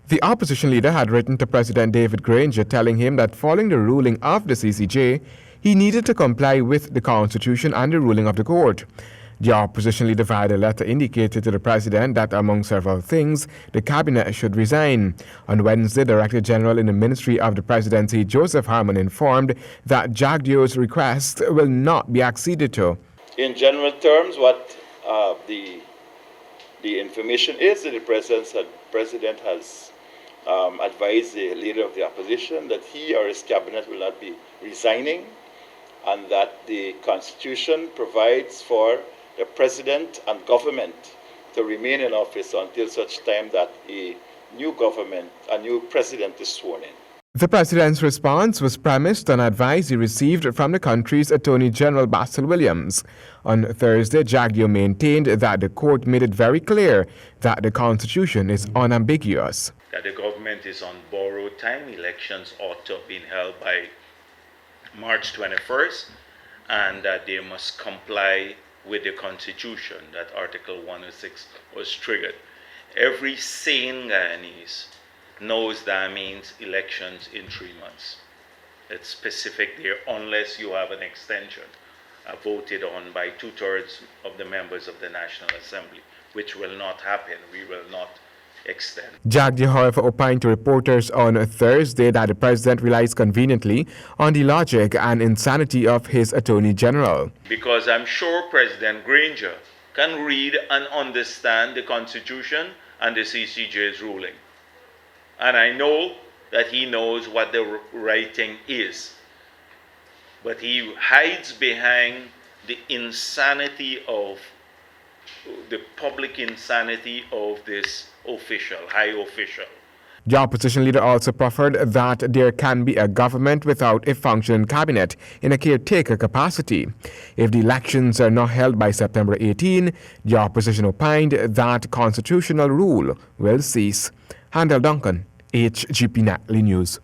The opposition leader had written to President David Granger telling him that following the ruling of the CCJ, he needed to comply with the Constitution and the ruling of the court. The opposition leader via the letter indicated to the president that, among several things, the cabinet should resign. On Wednesday, Director General in the Ministry of the Presidency, Joseph Harmon, informed that Jagdeo's request will not be acceded to. In general terms, what the information is that the president has advised the leader of the opposition that he or his cabinet will not be resigning, and that the Constitution provides for the president and government to remain in office until such time that a new president is sworn in. The president's response was premised on advice he received from the country's Attorney General Basil Williams. On Thursday, Jagdeo maintained that the court made it very clear that the Constitution is unambiguous. That the government is on borrowed time. Elections ought to have been held by March 21st, and that they must comply with the Constitution, that Article 106 was triggered. Every sane Guyanese knows that means elections in 3 months. It's specific there, unless you have an extension voted on by 2/3 of the members of the National Assembly, which will not happen. We will not extend. Jagdeo, however, opined to reporters on Thursday that the president relies conveniently on the logic and insanity of his Attorney General. Because I'm sure President Granger can read and understand the Constitution and the CCJ's ruling. And I know that he knows what the writing is. But he hides behind the insanity of the public insanity of this high official. The opposition leader also proffered that there can be a government without a functioning cabinet in a caretaker capacity. If the elections are not held by September 18, the opposition opined that constitutional rule will cease. Handel Duncan, HGP Nightly News.